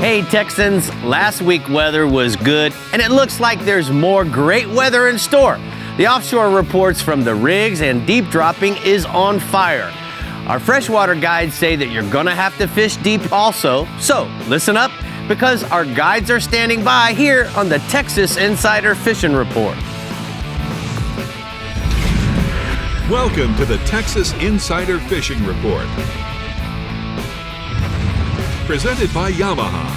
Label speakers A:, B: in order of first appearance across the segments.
A: Hey Texans, last week weather was good, and it looks like there's more great weather in store. The offshore reports from the rigs and deep dropping is on fire. Our freshwater guides say that you're gonna have to fish deep also, so listen up because our guides are standing by here on the Texas Insider Fishing Report.
B: Welcome to the Texas Insider Fishing Report. Presented by Yamaha.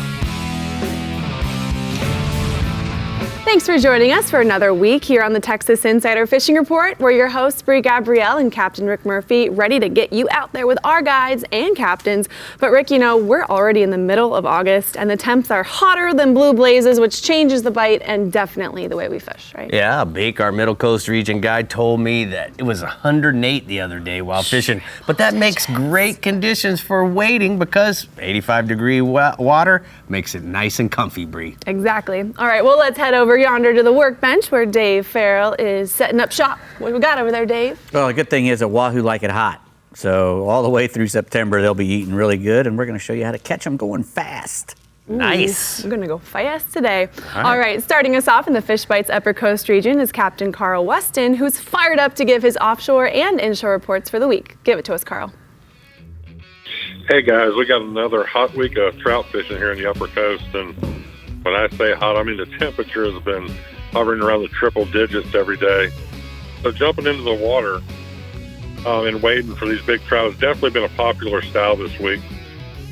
C: Thanks for joining us for another week here on the Texas Insider Fishing Report. We're your hosts, Brie Gabrielle and Captain Rick Murphy, ready to get you out there with our guides and captains. But Rick, you know, we're already in the middle of August and the temps are hotter than blue blazes, which changes the bite and definitely the way we fish, right?
A: Yeah, Bake, our Middle Coast region guide, told me that it was 108 the other day while fishing. But that makes great conditions for wading because 85-degree water makes it nice and comfy, Brie.
C: Exactly. All right, well, let's head over yonder to the workbench where Dave Farrell is setting up shop. What do we got over there, Dave?
D: Well, the good thing is that wahoo like it hot. So all the way through September, they'll be eating really good, and we're going to show you how to catch them going fast.
A: Nice.
C: We're going to go fast today. All right, starting us off in the FISHBITES Upper Coast region is Captain Carl Weston, who's fired up to give his offshore and inshore reports for the week. Give it to us, Carl.
E: Hey guys, we got another hot week of trout fishing here in the Upper Coast, and when I say hot, I mean the temperature has been hovering around the triple digits every day. So jumping into the water and wading for these big trout has definitely been a popular style this week.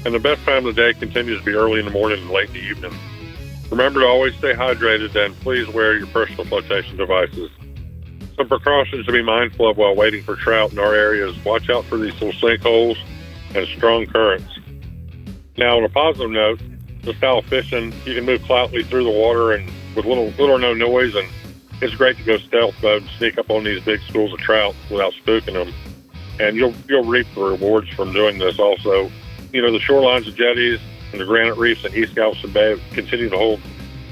E: And the best time of the day continues to be early in the morning and late in the evening. Remember to always stay hydrated and please wear your personal flotation devices. Some precautions to be mindful of while waiting for trout in our area is watch out for these little sinkholes and strong currents. Now, on a positive note, the style of fishing, you can move quietly through the water and with little or no noise, and it's great to go stealth mode and sneak up on these big schools of trout without spooking them. And you'll reap the rewards from doing this also. You know, the shorelines of jetties and the granite reefs in East Galveston Bay have continued to hold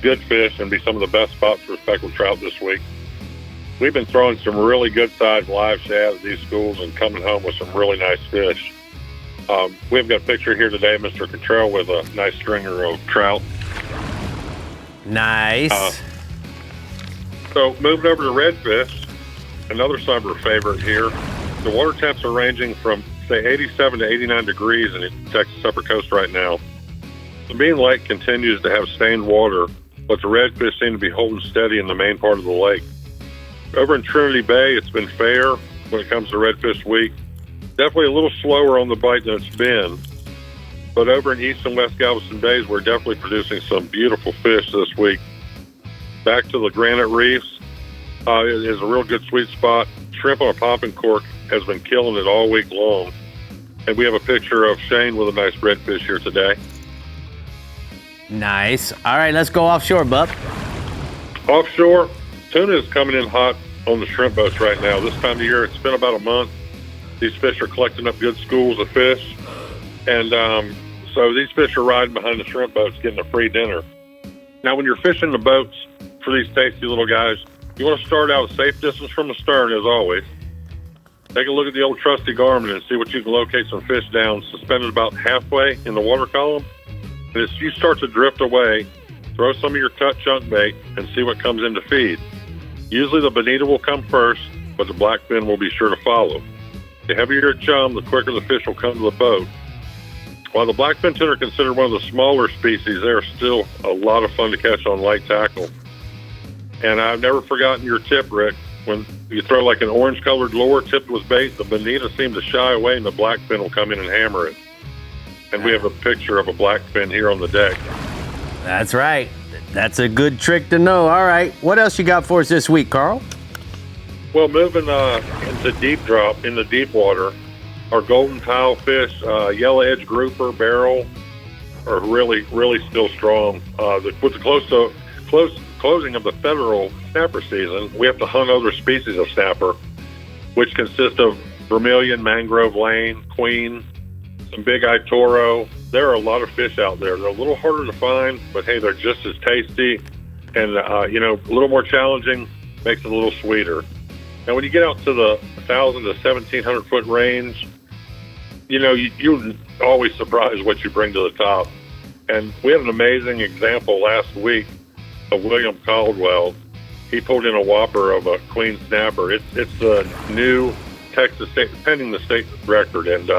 E: good fish and be some of the best spots for speckled trout this week. We've been throwing some really good-sized live shad at these schools and coming home with some really nice fish. We've got a picture here today, Mr. Cottrell, with a nice stringer of trout.
A: Nice.
E: So moving over to redfish, another summer favorite here. The water temps are ranging from, say, 87 to 89 degrees in the Texas Upper Coast right now. Sabine Lake continues to have stained water, but the redfish seem to be holding steady in the main part of the lake. Over in Trinity Bay, it's been fair when it comes to redfish week. Definitely a little slower on the bite than it's been. But over in East and West Galveston Bays, we're definitely producing some beautiful fish this week. Back to the granite reefs, it is a real good sweet spot. Shrimp on a popping cork has been killing it all week long. And we have a picture of Shane with a nice redfish here today.
A: Nice. All right, let's go offshore, bub.
E: Offshore, tuna is coming in hot on the shrimp boats right now. This time of year, it's been about a month. These fish are collecting up good schools of fish. And so these fish are riding behind the shrimp boats getting a free dinner. Now, when you're fishing the boats for these tasty little guys, you want to start out a safe distance from the stern, as always. Take a look at the old trusty GARMIN and see what you can locate some fish down, suspended about halfway in the water column. And as you start to drift away, throw some of your cut chunk bait and see what comes in to feed. Usually the bonita will come first, but the blackfin will be sure to follow. The heavier your chum, the quicker the fish will come to the boat. While the blackfin tuna are considered one of the smaller species, they are still a lot of fun to catch on light tackle. And I've never forgotten your tip, Rick. When you throw like an orange-colored lure tipped with bait, the bonita seem to shy away and the blackfin will come in and hammer it. And we have a picture of a blackfin here on the deck.
A: That's right. That's a good trick to know. All right, what else you got for us this week, Carl?
E: Well, moving into deep drop, in the deep water, our golden tile fish, yellow edge grouper, barrel, are really, really still strong. With the closing of the federal snapper season, we have to hunt other species of snapper, which consist of vermilion, mangrove lane, queen, some big-eyed toro. There are a lot of fish out there. They're a little harder to find, but hey, they're just as tasty and, a little more challenging, makes it a little sweeter. Now, when you get out to the 1,000 to 1,700 foot range, you're always surprised what you bring to the top. And we had an amazing example last week of William Caldwell. He pulled in a whopper of a queen snapper. It's a new Texas state, pending the state record. And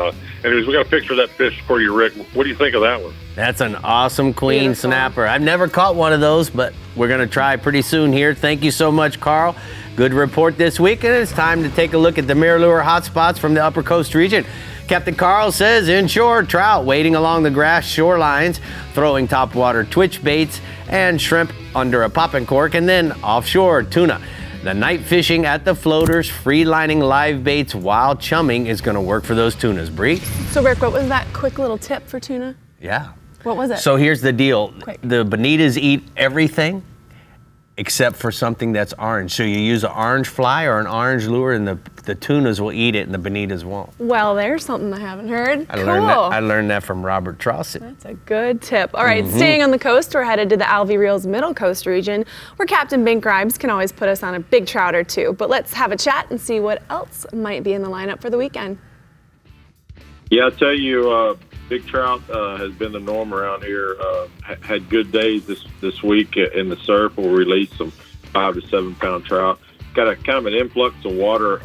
E: anyways, we got a picture of that fish for you, Rick. What do you think of that one?
A: That's an awesome queen
C: Beautiful.
A: snapper. I've never caught one of those, but we're going to try pretty soon here. Thank you so much, Carl. Good report this week, and it's time to take a look at the Mirror hotspots from the Upper Coast region. Captain Carl says inshore trout wading along the grass shorelines, throwing topwater twitch baits and shrimp under a popping cork, and then offshore tuna. The night fishing at the floaters, free lining live baits while chumming is going to work for those tunas. Bree?
C: So Rick, what was that quick little tip for tuna?
A: Yeah.
C: What was it?
A: So here's the deal.
C: Quick.
A: The bonitas eat everything except for something that's orange. So you use an orange fly or an orange lure, and the tunas will eat it and the bonitas won't.
C: Well, there's something I haven't heard.
A: I
C: Cool.
A: learned that from Robert Trosset.
C: That's a good tip. All right, staying on the coast, we're headed to the ALVEY Reels Middle Coast region, where Captain Bink Gribes can always put us on a big trout or two. But let's have a chat and see what else might be in the lineup for the weekend.
F: Yeah, I'll tell you, big trout has been the norm around here. Had good days this week in the surf. We'll release some 5 to 7 pound trout. Got a kind of an influx of water.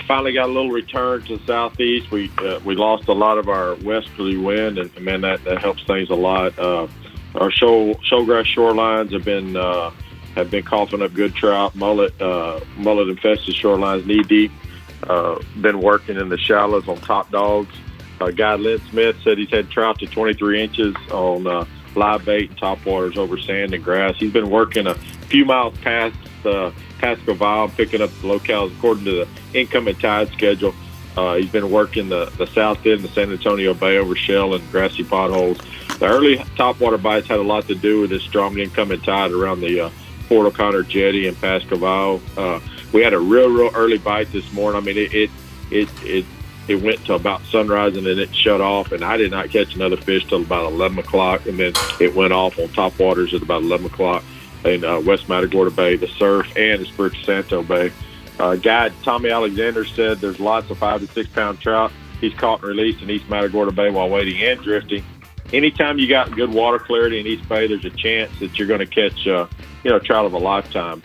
F: Finally got a little return to the southeast. We lost a lot of our westerly wind, and man, that helps things a lot. Our showgrass shorelines have been coughing up good trout. Mullet infested shorelines knee deep. Been working in the shallows on top dogs. Guy Lynn Smith said he's had trout to 23 inches on live bait and top waters over sand and grass. He's been working a few miles past Pascoval, picking up the locales according to the incoming tide schedule. He's been working the south end of the San Antonio Bay over shell and grassy potholes. The early topwater bites had a lot to do with this strong incoming tide around the Fort O'Connor jetty and Pascoval. We had a real early bite this morning. I mean, it went to about sunrise and then it shut off, and I did not catch another fish till about 11 o'clock, and then it went off on top waters at about 11 o'clock in West Matagorda Bay, the Surf, and Espiritu Santo Bay. Guide Tommy Alexander said there's lots of 5 to 6 pound trout he's caught and released in East Matagorda Bay while wading and drifting. Anytime you got good water clarity in East Bay, there's a chance that you're going to catch trout of a lifetime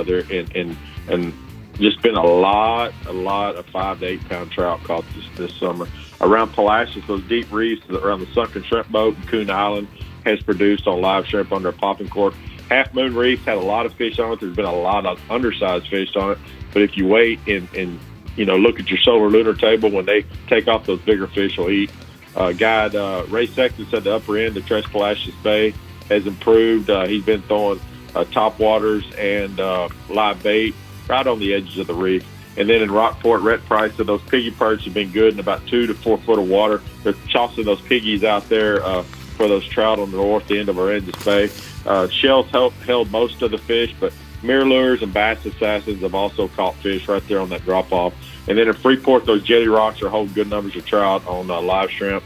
F: there and just been a lot of 5 to 8 pound trout caught this summer. Around Palacios, those deep reefs around the Sunken Shrimp Boat and Coon Island has produced on live shrimp under a popping cork. Half Moon Reef had a lot of fish on it. There's been a lot of undersized fish on it. But if you wait and look at your solar lunar table, when they take off, those bigger fish will eat. Guide Ray Sexton said the upper end of Tres Palacios Bay has improved. He's been throwing top waters and live bait right on the edges of the reef. And then in Rockport, Rhett Price said those piggy perch have been good in about 2 to 4 foot of water. They're tossing those piggies out there for those trout on the north end of Aransas Bay. Shells held most of the fish, but mirror lures and bass assassins have also caught fish right there on that drop-off. And then in Freeport, those jetty rocks are holding good numbers of trout on live shrimp.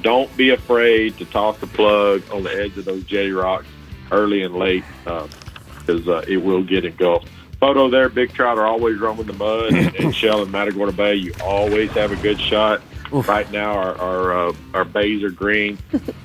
F: Don't be afraid to toss the plug on the edge of those jetty rocks early and late because it will get engulfed. Photo there, big trout are always roaming the mud and shell in Matagorda Bay. You always have a good shot. Oof. Right now, our bays are green.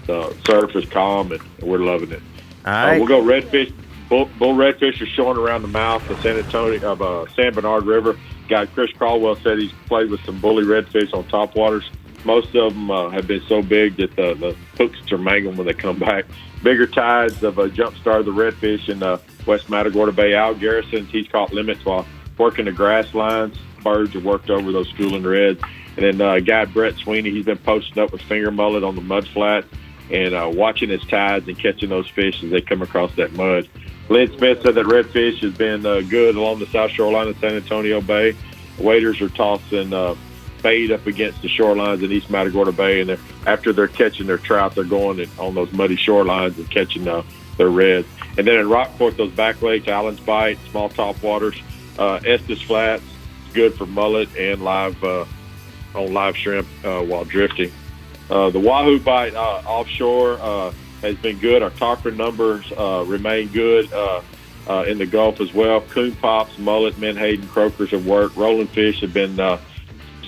F: The surf is calm, and we're loving it.
A: All right.
F: We'll go redfish. Bull redfish are showing around the mouth of San Bernard River. Guy Chris Caldwell said he's played with some bully redfish on top waters. Most of them have been so big that the hooks are mangling when they come back. Bigger tides have jump-started the redfish in West Matagorda Bay. Al Garrison's, he's caught limits while working the grass lines. Birds have worked over those schooling reds. And then guy Brett Sweeney, he's been posting up with finger mullet on the mud flats and watching his tides and catching those fish as they come across that mud. Lynn Smith said that redfish has been good along the south shoreline of San Antonio Bay. Waders are tossing bait up against the shorelines in East Matagorda Bay, and after they're catching their trout, they're going on those muddy shorelines and catching their reds. And then in Rockport, those back lakes, Allen's Bight, small top waters, Estes Flats, good for mullet and live shrimp while drifting. The Wahoo bite offshore has been good. Our Cochrane numbers remain good in the Gulf as well. Coon pops, mullet, menhaden, croakers have worked. Rolling fish have been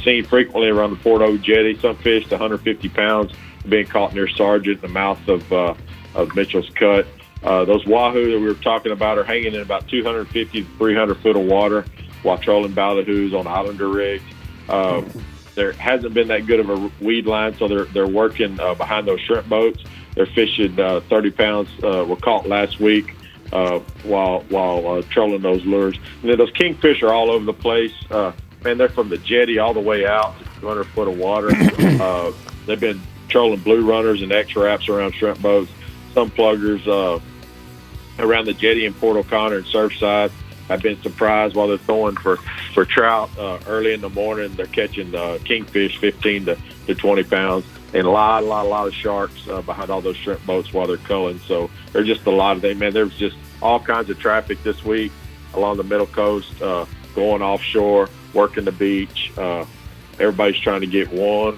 F: seen frequently around the Port O jetty. Some fish to 150 pounds being caught near Sargent, the mouth of Mitchell's Cut. Those wahoo that we were talking about are hanging in about 250 to 300 foot of water while trolling ballyhoos on Islander rigs. There hasn't been that good of a weed line, so they're working behind those shrimp boats. They're fishing 30 pounds. Were caught last week while trolling those lures. And then those kingfish are all over the place. Man, they're from the jetty all the way out to 200 foot of water. They've been trolling blue runners and X-wraps around shrimp boats. Some pluggers around the jetty in Port O'Connor and Surfside. I've been surprised while they're throwing for trout early in the morning. They're catching kingfish 15 to 20 pounds, and a lot of sharks behind all those shrimp boats while they're culling. So there's just a lot of them. Man, there's just all kinds of traffic this week along the Middle Coast, going offshore, working the beach. Everybody's trying to get one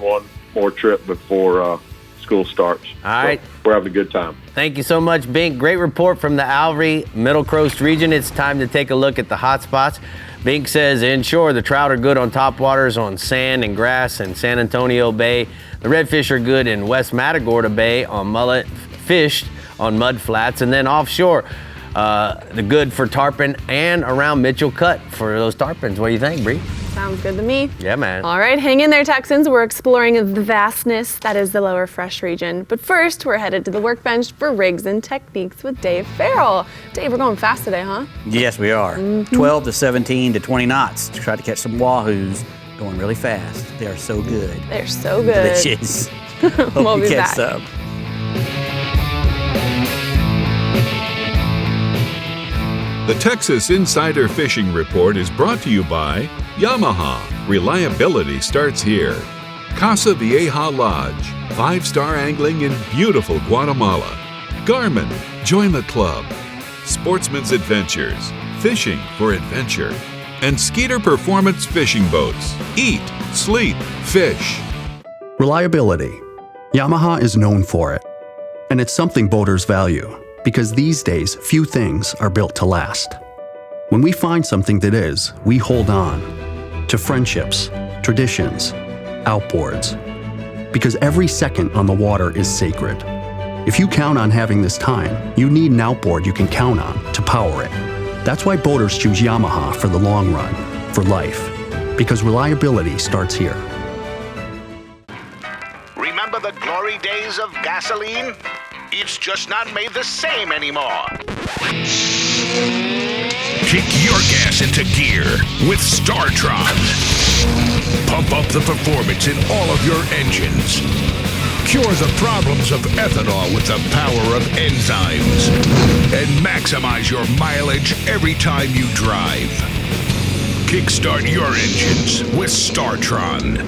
F: more trip before school starts.
A: All right.
F: So we're having a good time.
A: Thank you so much, Bink. Great report from the ALVEY Middle Coast region. It's time to take a look at the hot spots. Bink says inshore, the trout are good on top waters on sand and grass in San Antonio Bay. The redfish are good in West Matagorda Bay on mullet, fished on mud flats. And then offshore, the good for tarpon and around Mitchell Cut for those tarpons. What do you think, Brie?
C: Sounds good to me.
A: Yeah, man.
C: All right, hang in there, Texans. We're exploring the vastness that is the lower fresh region. But first, we're headed to the workbench for rigs and techniques with Dave Farrell. Dave, we're going fast today, huh?
D: Yes, we are. 12 to 17 to 20 knots to try to catch some wahoos going really fast. They are so good.
C: They're so good.
D: Delicious.
C: We'll
D: Hope
C: be
D: you catch
C: back.
D: some.
B: The Texas Insider Fishing Report is brought to you by Yamaha. Reliability starts here. Casa Vieja Lodge. 5-star angling in beautiful Guatemala. GARMIN. Join the club. Sportsman's Adventures. Fishing for adventure. And Skeeter Performance Fishing Boats. Eat, sleep, fish.
G: Reliability. Yamaha is known for it. And it's something boaters value, because these days, few things are built to last. When we find something that is, we hold on to friendships, traditions, outboards. Because every second on the water is sacred. If you count on having this time, you need an outboard you can count on to power it. That's why boaters choose Yamaha for the long run, for life. Because reliability starts here.
H: Remember the glory days of gasoline? It's just not made the same anymore. Kick your gas into gear with StarTron. Pump up the performance in all of your engines. Cure the problems of ethanol with the power of enzymes. And maximize your mileage every time you drive. Kickstart your engines with StarTron.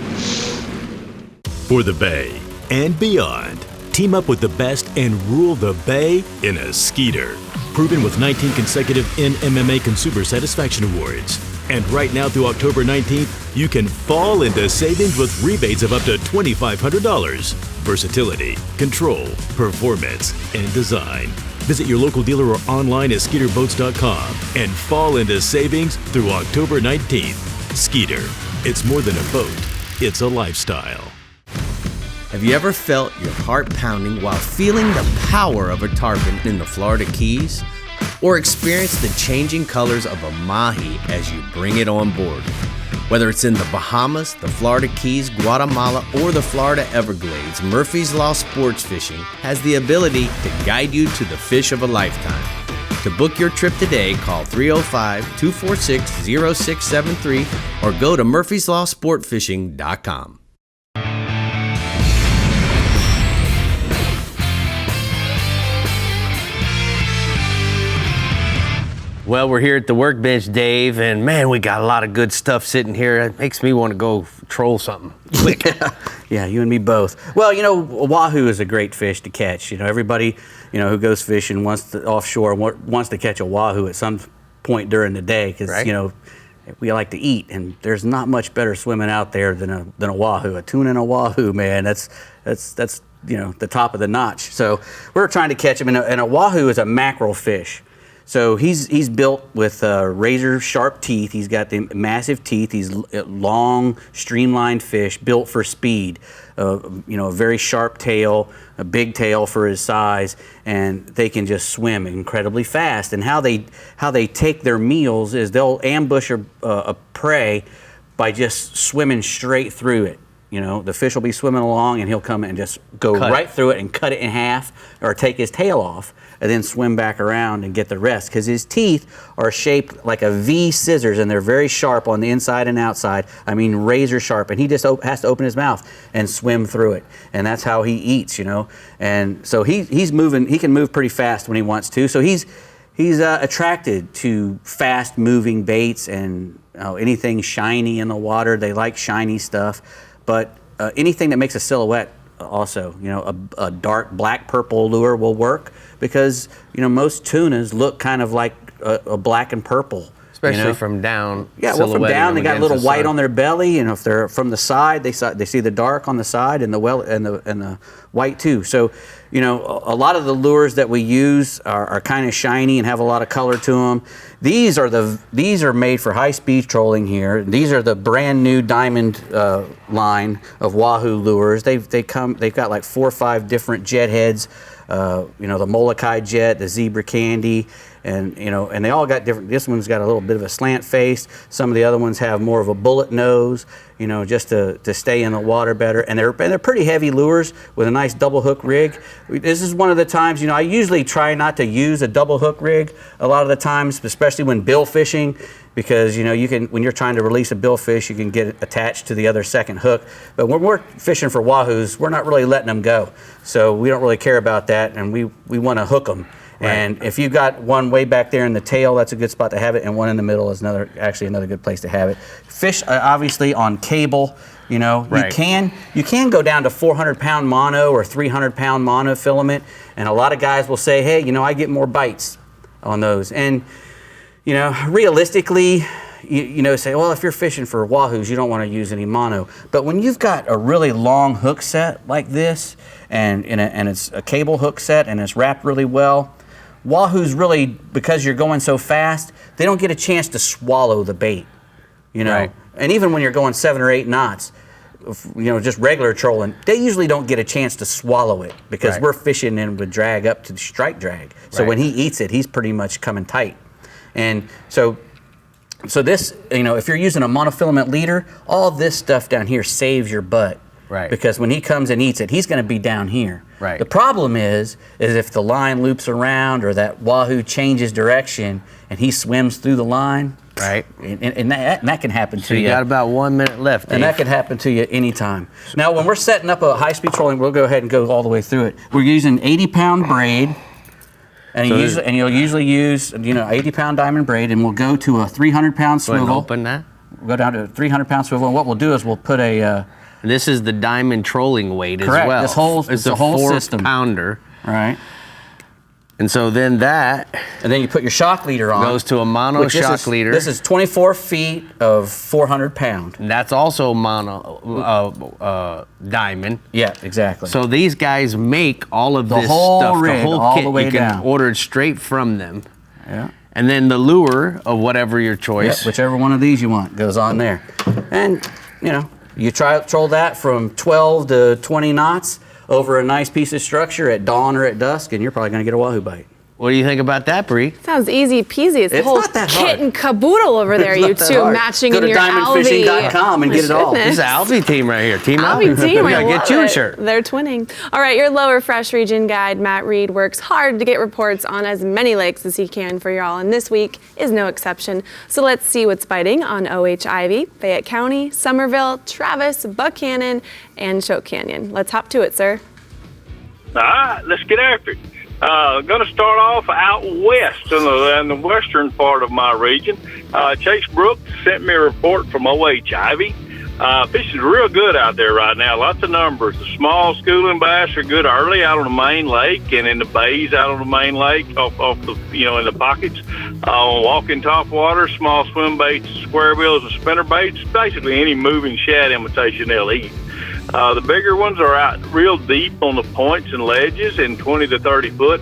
I: For the Bay and beyond, team up with the best and rule the Bay in a Skeeter. Proven with 19 consecutive NMMA Consumer Satisfaction Awards. And right now through October 19th, you can fall into savings with rebates of up to $2,500. Versatility, control, performance, and design. Visit your local dealer or online at SkeeterBoats.com and fall into savings through October 19th. Skeeter. It's more than a boat. It's a lifestyle.
A: Have you ever felt your heart pounding while feeling the power of a tarpon in the Florida Keys? Or experienced the changing colors of a mahi as you bring it on board? Whether it's in the Bahamas, the Florida Keys, Guatemala, or the Florida Everglades, Murphy's Law Sports Fishing has the ability to guide you to the fish of a lifetime. To book your trip today, call 305-246-0673 or go to murphyslawsportfishing.com. Well, we're here at the workbench, Dave, and man, we got a lot of good stuff sitting here. It makes me want to go troll something quick.
D: Yeah, you and me both. Well, you know, wahoo is a great fish to catch. You know, everybody, who goes fishing offshore wants to catch a wahoo at some point during the day because,
A: right.
D: We like to eat, and there's not much better swimming out there than a wahoo. A tuna and a wahoo, man, that's the top of the notch. So we're trying to catch them, and a wahoo is a mackerel fish. So he's built with razor sharp teeth. He's got the massive teeth. He's long, streamlined fish, built for speed. You know, a very sharp tail, a big tail for his size, and they can just swim incredibly fast. And how they take their meals is they'll ambush a prey by just swimming straight through it. You know, the fish will be swimming along, and he'll come and just go right through it and cut it in half, or take his tail off, and then swim back around and get the rest. Because his teeth are shaped like a V scissors, and they're very sharp on the inside and outside. I mean, razor sharp. And he just has to open his mouth and swim through it. And that's how he eats, you know. And so he's moving. He can move pretty fast when he wants to. So he's attracted to fast-moving baits and anything shiny in the water. They like shiny stuff. But anything that makes a silhouette also, you know, a dark black-purple lure will work, because, you know, most tunas look kind of like a black and purple.
A: Especially from down.
D: Yeah, well, from down, they got a little white on their belly, and if they're from the side, they see the dark on the side and the white too. So, you know, a lot of the lures that we use are kind of shiny and have a lot of color to them. These are made for high-speed trolling here. These are the brand new Diamond line of Wahoo lures. They've got like 4 or 5 different jet heads. You know, the Molokai jet, the zebra candy, and you know, and they all got different. This one's got a little bit of a slant face. Some of the other ones have more of a bullet nose, you know, just to stay in the water better. And they're pretty heavy lures with a nice double hook rig. This is one of the times, you know, I usually try not to use a double hook rig a lot of the times, especially when bill fishing, because, you know, when you're trying to release a billfish, you can get it attached to the other second hook. But when we're fishing for wahoos, we're not really letting them go. So we don't really care about that, and we want to hook them. Right. And if you've got one way back there in the tail, that's a good spot to have it, and one in the middle is actually another good place to have it. Fish, obviously, on cable. You know, right. you can go down to 400-pound mono or 300-pound mono filament, and a lot of guys will say, hey, you know, I get more bites on those. And you know, realistically, you know, say, well, if you're fishing for wahoos, you don't want to use any mono. But when you've got a really long hook set like this, and it's a cable hook set, and it's wrapped really well, wahoos really, because you're going so fast, they don't get a chance to swallow the bait. You know, right. And even when you're going 7 or 8 knots, you know, just regular trolling, they usually don't get a chance to swallow it, because right. We're fishing in with drag up to the strike drag. So right. When he eats it, he's pretty much coming tight. And so this, you know, if you're using a monofilament leader, all this stuff down here saves your butt. Right. Because when he comes and eats it, he's going to be down here. Right. The problem is if the line loops around, or that wahoo changes direction and he swims through the line. Right. And that can happen to you. So you got about 1 minute left, Dave. And that can happen to you anytime. Now, when we're setting up a high-speed trolling, we'll go ahead and go all the way through it. We're using 80-pound braid. And, you'll usually use, you know, 80-pound diamond braid, and we'll go to a 300-pound swivel.
A: Go ahead and open that.
D: We'll go down to a 300-pound swivel, and what we'll do is we'll put a...
A: this is the diamond trolling weight
D: correct.
A: As well.
D: It's a whole system.
A: 4-pounder.
D: Right.
A: And so then that...
D: And then you put your shock leader on.
A: Goes to a mono shock leader.
D: This is 24 feet of 400 pound.
A: And that's also mono diamond.
D: Yeah, exactly.
A: So these guys make all of this
D: whole
A: stuff,
D: rig,
A: the whole
D: all
A: kit.
D: the way
A: you can
D: down.
A: order it straight from them.
D: Yeah.
A: And then the lure of whatever your choice.
D: Yep, whichever one of these you want goes on there. And, you know, you troll that from 12 to 20 knots over a nice piece of structure at dawn or at dusk, and you're probably going to get a wahoo bite.
A: What do you think about that, Brie?
C: Sounds easy peasy. It's the whole
D: not that
C: kit
D: hard.
C: and caboodle over there, you two, matching in your ALVEY.
D: Go to diamondfishing.com and get it all.
A: This is the ALVEY team right here. Team
C: ALVEY team,
A: we
C: I
A: gotta
C: love
A: get you a
C: it.
A: shirt.
C: They're twinning. All right, your lower fresh region guide, Matt Reed, works hard to get reports on as many lakes as he can for y'all, and this week is no exception. So let's see what's biting on OH Ivy, Fayette County, Somerville, Travis, Buchanan, and Choke Canyon. Let's hop to it, sir.
J: All right, let's get after it. Going to start off out west in the western part of my region. Chase Brooks sent me a report from OH Ivy. Fishing's real good out there right now. Lots of numbers. The small schooling bass are good early out on the main lake and in the bays out on the main lake, off the in the pockets. Walking top water, small swim baits, square bills, and spinner baits. Basically any moving shad imitation they'll eat. The bigger ones are out real deep on the points and ledges in 20 to 30 foot.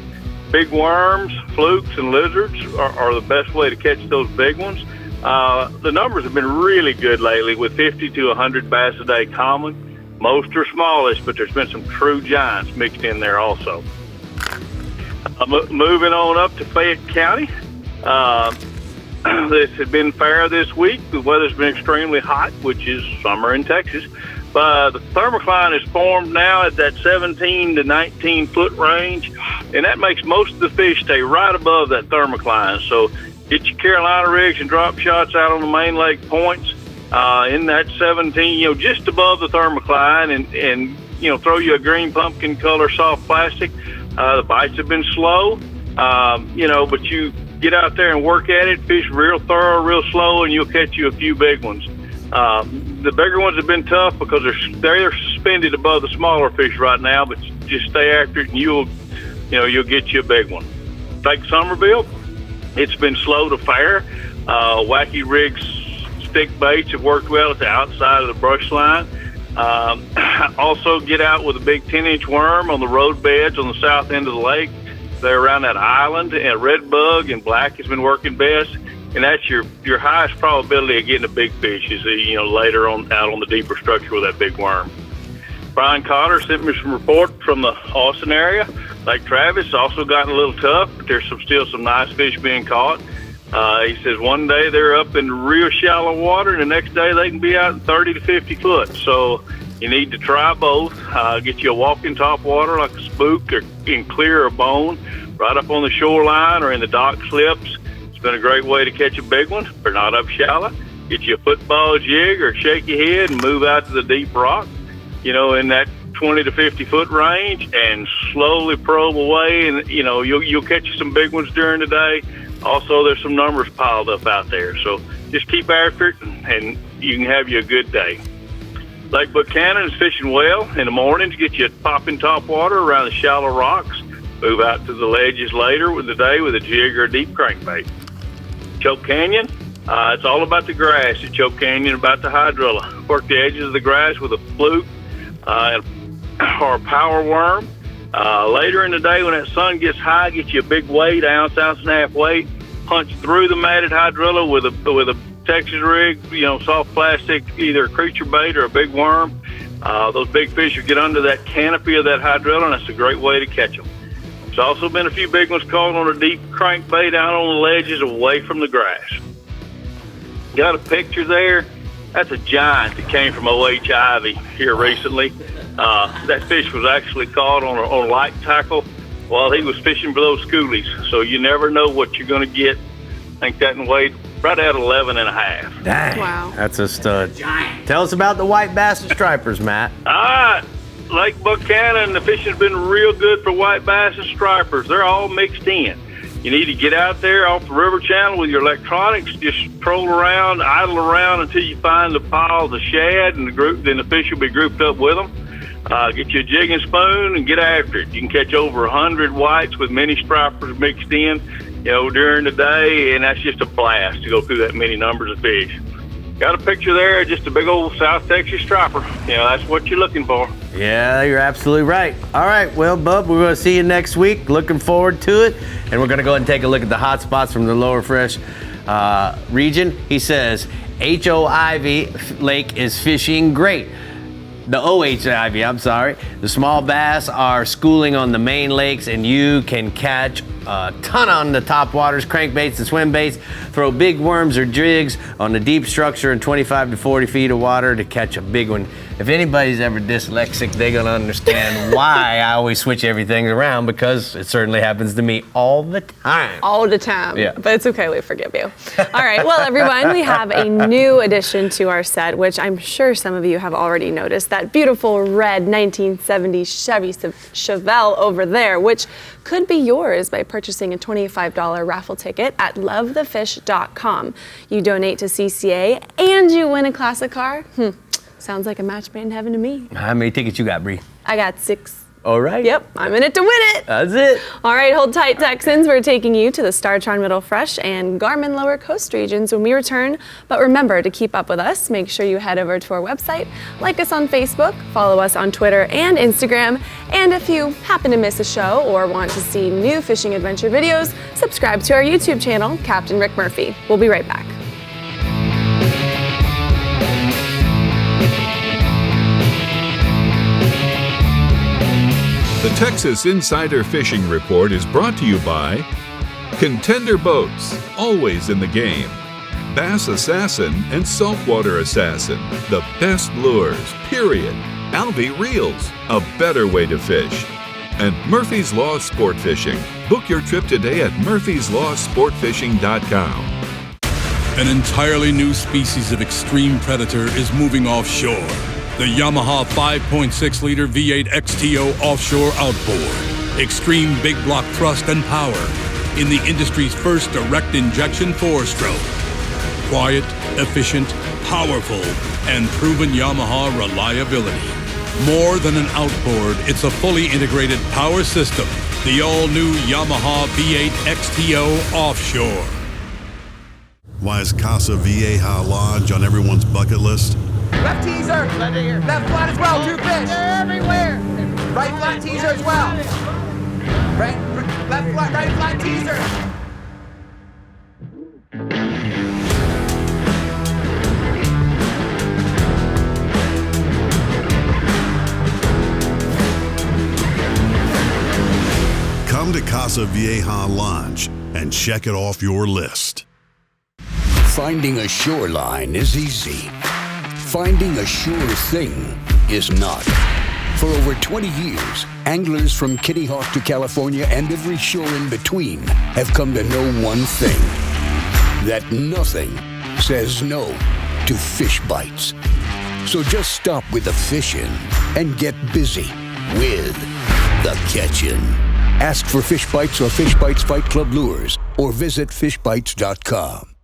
J: Big worms, flukes, and lizards are the best way to catch those big ones. The numbers have been really good lately with 50 to 100 bass a day common. Most are smallish, but there's been some true giants mixed in there also. Moving on up to Fayette County. This has been fair this week. The weather's been extremely hot, which is summer in Texas. But the thermocline is formed now at that 17 to 19 foot range, and that makes most of the fish stay right above that thermocline. So get your Carolina rigs and drop shots out on the main lake points in that 17, just above the thermocline, and throw you a green pumpkin color soft plastic. The bites have been slow, but you get out there and work at it, fish real thorough, real slow, and you'll catch you a few big ones. The bigger ones have been tough because they're suspended above the smaller fish right now, but just stay after it and you'll get you a big one. Lake Somerville, it's been slow to fare. Wacky rigs, stick baits have worked well at the outside of the brush line. Also get out with a big 10-inch worm on the road beds on the south end of the lake. They're around that island, and red bug and black has been working best. And that's your highest probability of getting a big fish is, later on out on the deeper structure with that big worm. Brian Cotter sent me some report from the Austin area. Lake Travis also gotten a little tough, but there's still some nice fish being caught. He says one day they're up in real shallow water, and the next day they can be out in 30 to 50 foot. So you need to try both. Get you a walking top water like a spook or in clear or bone right up on the shoreline or in the dock slips. It's been a great way to catch a big one. If they're not up shallow, get you a football jig or shake your head and move out to the deep rock, in that 20 to 50 foot range, and slowly probe away, and you'll catch you some big ones during the day. Also, there's some numbers piled up out there, so just keep after it and you can have you a good day. Lake Buchanan is fishing well in the morning to get you a popping top water around the shallow rocks. Move out to the ledges later with the day with a jig or a deep crankbait. Choke Canyon, it's all about the grass at Choke Canyon, about the hydrilla. Work the edges of the grass with a fluke or a power worm. Later in the day when that sun gets high, get you a big weight, ounce and a half weight. Punch through the matted hydrilla with a Texas rig, soft plastic, either a creature bait or a big worm. Those big fish will get under that canopy of that hydrilla, and that's a great way to catch them. There's also been a few big ones caught on a deep crankbait out on the ledges away from the grass. Got a picture there? That's a giant that came from Ivy here recently. That fish was actually caught on light tackle while he was fishing for those schoolies. So you never know what you're going to get. I think that weighed right at 11 and a half.
A: Dang.
C: Wow.
A: That's a stud. Tell us about the white bass and stripers, Matt.
J: All right. Lake Buchanan, the fishing's been real good for white bass and stripers. They're all mixed in. You need to get out there off the river channel with your electronics, just troll around, idle around until you find the piles of shad, and then the fish will be grouped up with them. Get you a jig and spoon and get after it. You can catch over 100 whites with many stripers mixed in, during the day, and that's just a blast to go through that many numbers of fish. Got a picture there, just a big old South Texas striper. That's what you're looking for.
A: Yeah, you're absolutely right. All right, well, Bub, we're going to see you next week. Looking forward to it. And we're going to go ahead and take a look at the hot spots from the Lower Fresh region. He says, Ivy Lake is fishing great. The Ivy, I'm sorry. The small bass are schooling on the main lakes, and you can catch a ton on the top waters, crankbaits and swim baits. Throw big worms or jigs on the deep structure in 25 to 40 feet of water to catch a big one. If anybody's ever dyslexic, they're gonna understand why I always switch everything around, because it certainly happens to me all the time.
C: All the time.
A: Yeah.
C: But it's okay, we forgive you. All right, well, everyone, we have a new addition to our set, which I'm sure some of you have already noticed. That beautiful red 1970 Chevy Chevelle over there, which could be yours by purchasing a $25 raffle ticket at lovethefish.com. You donate to CCA and you win a classic car. Sounds like a match made in heaven to me.
A: How many tickets you got, Brie?
C: I got 6.
A: All right.
C: Yep, I'm in it to win it.
A: That's it.
C: All right, hold tight, Texans. We're taking you to the Startron Middle Fresh and GARMIN Lower Coast regions when we return. But remember, to keep up with us, make sure you head over to our website, like us on Facebook, follow us on Twitter and Instagram, and if you happen to miss a show or want to see new fishing adventure videos, subscribe to our YouTube channel, Captain Rick Murphy. We'll be right back.
B: The Texas Insider Fishing Report is brought to you by Contender Boats, always in the game. Bass Assassin and Saltwater Assassin, the best lures, period. ALVEY Reels, a better way to fish. And Murphy's Law Sport Fishing. Book your trip today at murphyslawsportfishing.com.
K: An entirely new species of extreme predator is moving offshore. The Yamaha 5.6-liter V8 XTO offshore outboard. Extreme big block thrust and power in the industry's first direct injection 4-stroke. Quiet, efficient, powerful, and proven Yamaha reliability. More than an outboard, it's a fully integrated power system. The all-new Yamaha V8 XTO offshore.
L: Why is Casa Vieja Lodge on everyone's bucket list?
M: Left teaser. Left flat as well. 2 fish. They're everywhere. Right flat teaser as well. Left flat, right flat teaser.
L: Come to Casa Vieja Lodge and check it off your list.
N: Finding a shoreline is easy. Finding a sure thing is not. For over 20 years, anglers from Kitty Hawk to California and every shore in between have come to know one thing: that nothing says no to fish bites. So just stop with the fishing and get busy with the catching. Ask for Fish Bites or Fish Bites Fight Club lures or visit fishbites.com.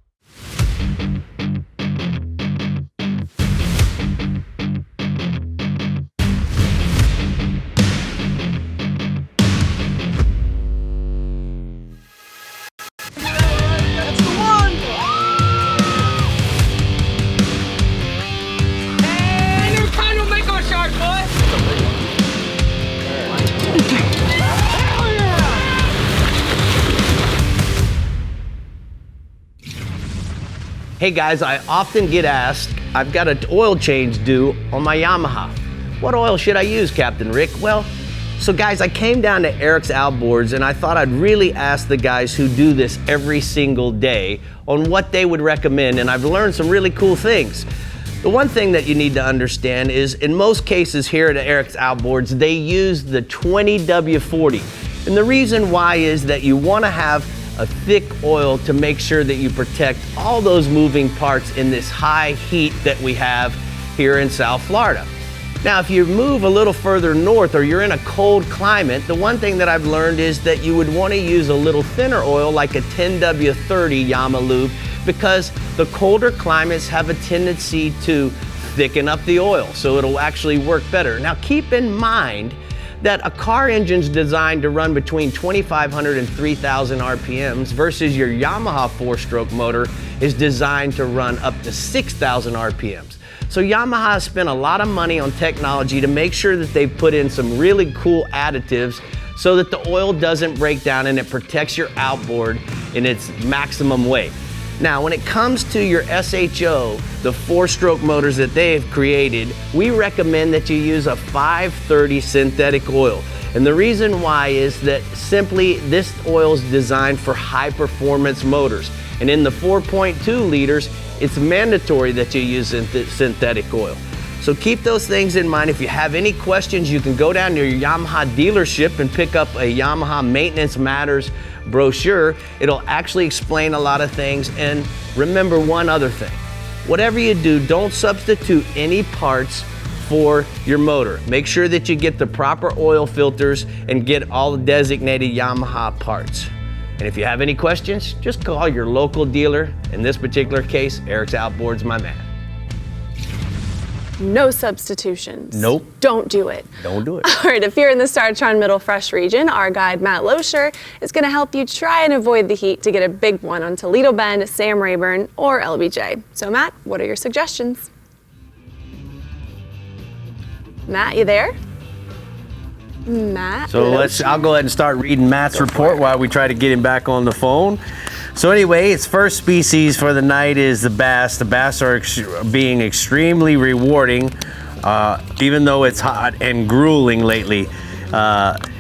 A: Hey guys, I often get asked, I've got an oil change due on my Yamaha. What oil should I use, Captain Rick? Well, so guys, I came down to Eric's Outboards and I thought I'd really ask the guys who do this every single day on what they would recommend, and I've learned some really cool things. The one thing that you need to understand is in most cases here at Eric's Outboards, they use the 20W40. And the reason why is that you want to have a thick oil to make sure that you protect all those moving parts in this high heat that we have here in South Florida. Now, if you move a little further north or you're in a cold climate, the one thing that I've learned is that you would want to use a little thinner oil like a 10W30 Yamalube, because the colder climates have a tendency to thicken up the oil, so it'll actually work better. Now, keep in mind that a car engine's designed to run between 2,500 and 3,000 RPMs versus your Yamaha 4-stroke motor is designed to run up to 6,000 RPMs. So Yamaha has spent a lot of money on technology to make sure that they've put in some really cool additives so that the oil doesn't break down and it protects your outboard in its maximum weight. Now, when it comes to your SHO, the 4-stroke motors that they have created, we recommend that you use a 530 synthetic oil. And the reason why is that simply this oil is designed for high performance motors. And in the 4.2 liters, it's mandatory that you use synthetic oil. So keep those things in mind. If you have any questions, you can go down to your Yamaha dealership and pick up a Yamaha Maintenance Matters brochure. It'll actually explain a lot of things. And remember one other thing. Whatever you do, don't substitute any parts for your motor. Make sure that you get the proper oil filters and get all the designated Yamaha parts. And if you have any questions, just call your local dealer. In this particular case, Eric's Outboards, my man.
C: No substitutions.
A: Nope.
C: Don't do it.
A: Don't do it.
C: All right, if you're in the Startron Middle Fresh region, our guide Matt Loescher is going to help you try and avoid the heat to get a big one on Toledo Bend, Sam Rayburn, or LBJ. So Matt, what are your suggestions? Matt, you there? Matt.
A: So I'll go ahead and start reading Matt's report while we try to get him back on the phone. So anyway, its first species for the night is the bass. The bass are being extremely rewarding, even though it's hot and grueling lately.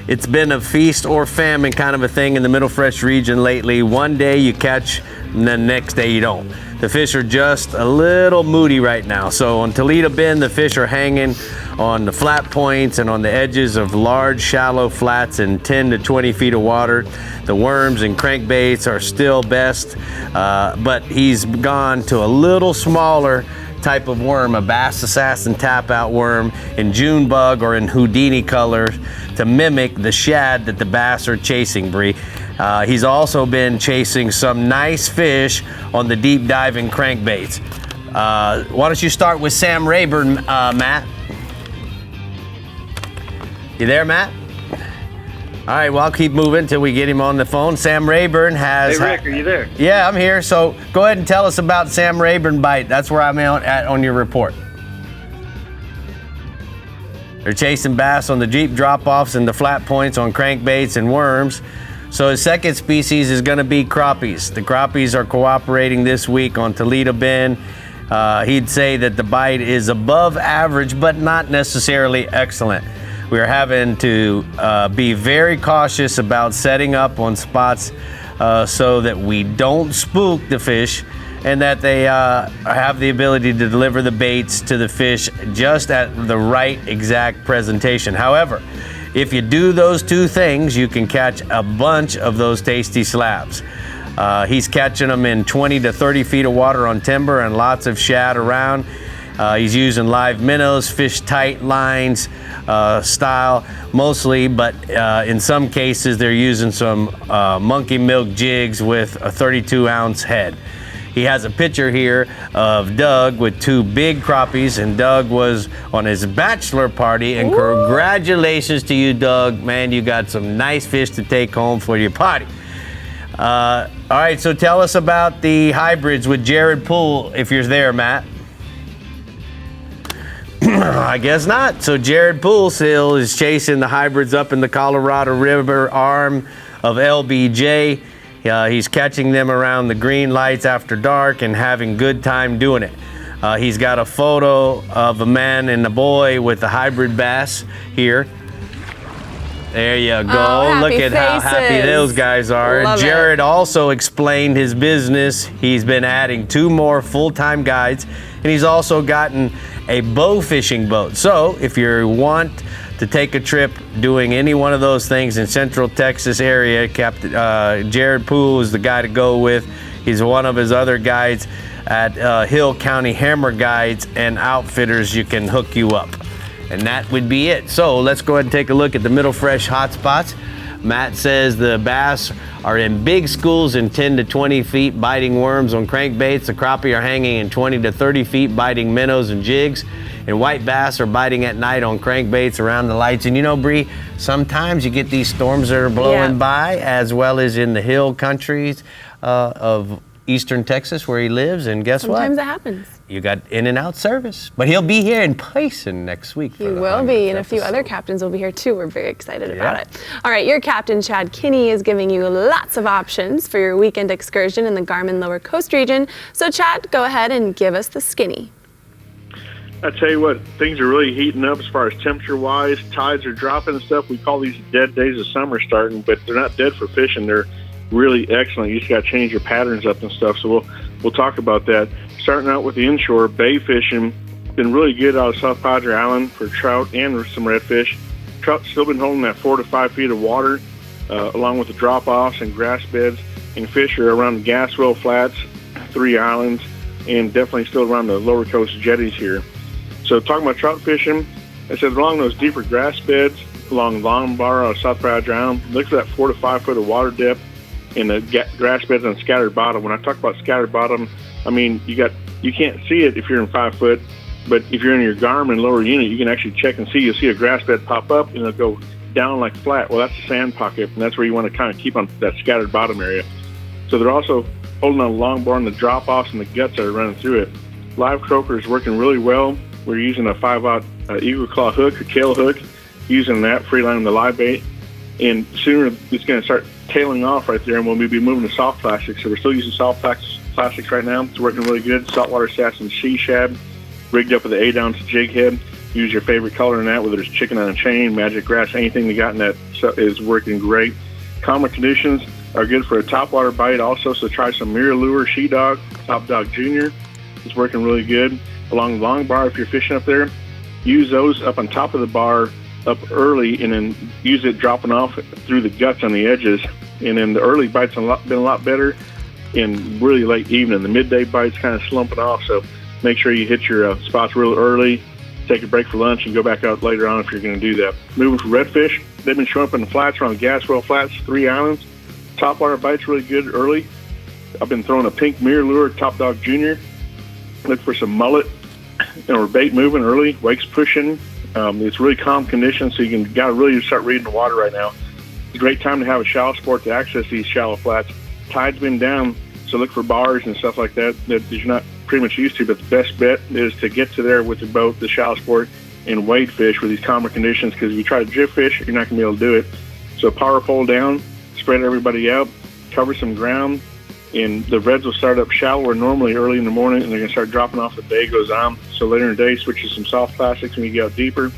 A: It's been a feast or famine kind of a thing in the Middle Fresh region lately. One day you catch, and the next day you don't. The fish are just a little moody right now. So on Toledo Bend, the fish are hanging on the flat points and on the edges of large, shallow flats in 10 to 20 feet of water. The worms and crankbaits are still best, but he's gone to a little smaller type of worm, a bass assassin tap-out worm in June bug or in Houdini color to mimic the shad that the bass are chasing, Brie. He's also been chasing some nice fish on the deep diving crankbaits. Why don't you start with Sam Rayburn, Matt? You there, Matt? All right, well, I'll keep moving until we get him on the phone. Sam Rayburn has...
O: Hey, Rick, are you there?
A: Yeah, I'm here. So go ahead and tell us about Sam Rayburn bite. That's where I'm at on your report. They're chasing bass on the deep drop-offs and the flat points on crankbaits and worms. So his second species is going to be crappies. The crappies are cooperating this week on Toledo Bend. He'd say that the bite is above average, but not necessarily excellent. We're having to be very cautious about setting up on spots so that we don't spook the fish and that they have the ability to deliver the baits to the fish just at the right exact presentation. However, if you do those two things, you can catch a bunch of those tasty slabs. He's catching them in 20 to 30 feet of water on timber and lots of shad around. He's using live minnows, fish tight lines style mostly, but in some cases they're using some monkey milk jigs with a 32-ounce head. He has a picture here of Doug with two big crappies, and Doug was on his bachelor party, and congratulations to you, Doug. Man, you got some nice fish to take home for your party. All right, so tell us about the hybrids with Jared Poole, if you're there, Matt. I guess not. So Jared Poole still is chasing the hybrids up in the Colorado River arm of LBJ. He's catching them around the green lights after dark and having good time doing it. He's got a photo of a man and a boy with the hybrid bass here. There you go.
C: Oh,
A: look at how happy those guys are.
C: Love
A: Jared also explained his business. He's been adding 2 more full-time guides, and he's also gotten a bow fishing boat. So if you want to take a trip doing any one of those things in Central Texas area, Jared Poole is the guy to go with. He's one of his other guides at Hill County Hammer Guides and Outfitters. You can hook you up. And that would be it. So let's go ahead and take a look at the Middle Fresh hotspots. Matt says the bass are in big schools in 10 to 20 feet biting worms on crankbaits. The crappie are hanging in 20 to 30 feet biting minnows and jigs. And white bass are biting at night on crankbaits around the lights. And you know, Brie, sometimes you get these storms that are blowing by, as well as in the hill countries of eastern Texas where he lives. And guess what?
C: Sometimes it happens.
A: You got in and out service. But he'll be here in person next week.
C: He will be, and a few other captains will be here too. We're very excited about it. All right, your captain, Chad Kinney, is giving you lots of options for your weekend excursion in the GARMIN Lower Coast region. So Chad, go ahead and give us the skinny.
F: I tell you what, things are really heating up as far as temperature-wise. Tides are dropping and stuff. We call these dead days of summer starting, but they're not dead for fishing. They're really excellent. You just got to change your patterns up and stuff. So we'll talk about that. Starting out with the inshore, bay fishing, been really good out of South Padre Island for trout and some redfish. Trout still been holding that 4 to 5 feet of water, along with the drop-offs and grass beds. And fish are around the Gaswell Flats, 3 islands, and definitely still around the lower coast jetties here. So talking about trout fishing, I said along those deeper grass beds, along Lombard or South Padre Island, look for that 4 to 5 foot of water depth in the grass beds on scattered bottom. When I talk about scattered bottom, I mean you can't see it if you're in 5 foot, But if you're in your Garmin lower unit, you can actually check and see. You'll see a grass bed pop up, and it'll go down like flat. Well, that's a sand pocket, and that's where you want to kind of keep on that scattered bottom area. So they're also holding on a longboard and the drop-offs and the guts that are running through it. Live croaker is working really well. We're using a 5-aught eagle claw hook, a tail hook, using that, free-lining the live bait. And sooner it's going to start tailing off right there, and we'll be moving to soft plastics. So we're still using soft plastics right now. It's working really good. Saltwater assassin sea shad, rigged up with an 8-ounce jig head. Use your favorite color in that, whether it's chicken on a chain, magic grass, anything you got in that is working great. Calmer conditions are good for a topwater bite also, so try some mirror lure, she dog, top dog junior. It's working really good. Along the long bar, if you're fishing up there, use those up on top of the bar up early, and then use it dropping off through the guts on the edges. And then the early bites been a lot better in really late evening. The midday bites kind of slumping off, so make sure you hit your spots real early, take a break for lunch, and go back out later on if you're going to do that. Moving for redfish, they've been showing up in the flats around Gaswell Flats, 3 islands. Topwater bites really good early. I've been throwing a pink mirror lure, Top Dog Junior. Look for some mullet or bait moving early, wakes pushing. It's really calm conditions, so you got to really start reading the water right now. It's a great time to have a shallow sport to access these shallow flats. Tide's been down, so look for bars and stuff like that you're not pretty much used to, but the best bet is to get to there with the boat, the shallow sport, and wade fish with these calmer conditions, because if you try to drift fish, you're not going to be able to do it. So power pole down, spread everybody out, cover some ground, and the reds will start up shallower normally early in the morning, and they're going to start dropping off as the day goes on. So later in the day, switch to some soft plastics when you get out deeper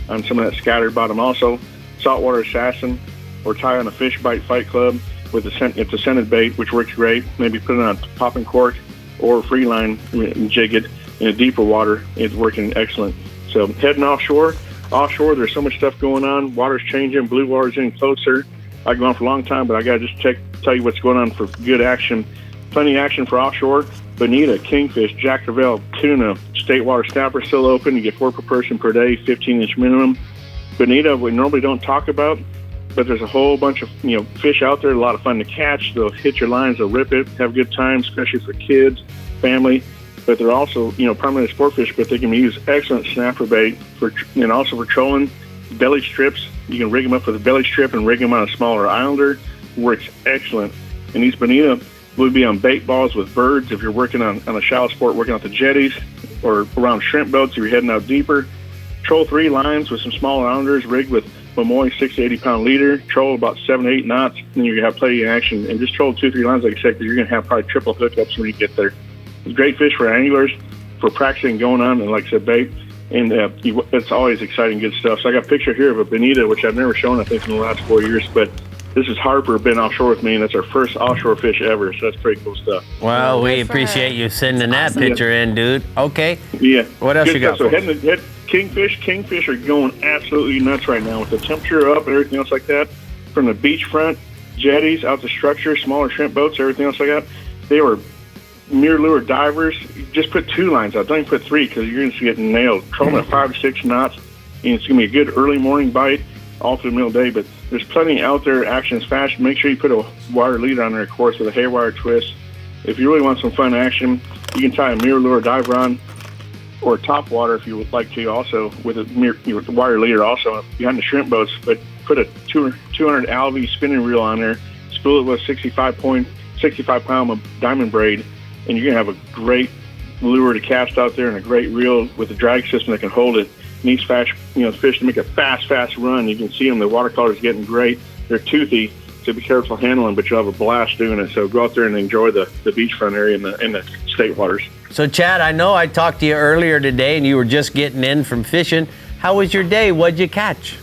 F: on some of that scattered bottom also. Saltwater assassin, or tie on a fish bite fight club with it's a scented bait, which works great. Maybe put it on a popping cork or free line and jig it in a deeper water. It's working excellent. So heading offshore, there's so much stuff going on. Water's changing, blue water's getting closer. I go on for a long time, but I got to just tell you what's going on for good action. Plenty of action for offshore. Bonita, kingfish, Jack Crevalle, tuna, state water snapper still open. You get 4 per person per day, 15-inch minimum. Bonita, we normally don't talk about, but there's a whole bunch of fish out there. A lot of fun to catch. They'll hit your lines, they'll rip it, have a good time, especially for kids, family. But they're also primarily sport fish, but they can be used excellent snapper bait and also for trolling. Belly strips, you can rig them up with a belly strip and rig them on a smaller islander. Works excellent. And these bonita would be on bait balls with birds if you're working on a shallow sport, working out the jetties, or around shrimp boats if you're heading out deeper. Troll 3 lines with some smaller islanders rigged with Momoy 6 to 80 pound leader. Troll about 7 to 8 knots, and you're going to have plenty of action. And just troll 2-3 lines, like I said, because you're going to have probably triple hookups when you get there. It's great fish for anglers, for practicing going on, and like I said, bait. And it's always exciting, good stuff. So I got a picture here of a bonita, which I've never shown, I think, in the last 4 years. But this is Harper, been offshore with me, and that's our first offshore fish ever. So that's pretty cool stuff.
A: Well, we appreciate you sending that picture in, dude. Okay.
F: Yeah.
A: What else
F: good
A: you got?
F: So kingfish are going absolutely nuts right now with the temperature up and everything else like that. From the beachfront, jetties, out to structure, smaller shrimp boats, everything else like that. They were mirror lure divers. Just put 2 lines out. Don't even put 3, because you're going to get nailed. Trolling at 5 to 6 knots, and it's going to be a good early morning bite all through the middle of the day. But there's plenty out there. Action is fast. Make sure you put a wire leader on there, of course, with a haywire twist. If you really want some fun action, you can tie a mirror lure diver on, or top water if you would like to, also with a wire leader also behind the shrimp boats. But put a 200 ALVEY spinning reel on there, spool it with 65 pound diamond braid, and you're going to have a great lure to cast out there and a great reel with a drag system that can hold it. And these fish to make a fast run. You can see them. The watercolor is getting great. They're toothy, so be careful handling, but you'll have a blast doing it. So go out there and enjoy the beachfront area in the state waters.
A: So, Chad, I know I talked to you earlier today, and you were just getting in from fishing. How was your day? What'd you catch?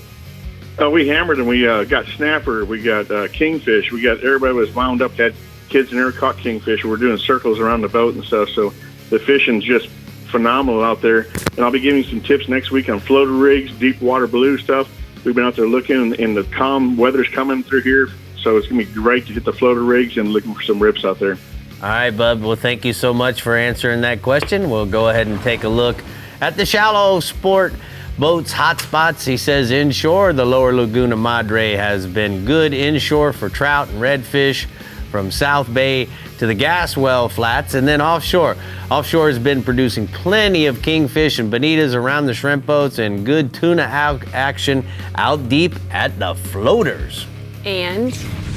F: We hammered, and we got snapper. We got kingfish. Everybody was wound up, had kids in there caught kingfish. We're doing circles around the boat and stuff. So the fishing's just phenomenal out there. And I'll be giving you some tips next week on floater rigs, deep water blue stuff. We've been out there looking, and the calm weather's coming through here. So it's going to be great to hit the floater rigs and looking for some rips out there.
A: All right, bub. Well, thank you so much for answering that question. We'll go ahead and take a look at the shallow sport boats hotspots. He says inshore, the lower Laguna Madre has been good inshore for trout and redfish. from South Bay to the gas well flats, and then offshore. Offshore has been producing plenty of kingfish and bonitas around the shrimp boats and good tuna action out deep at the floaters.
C: And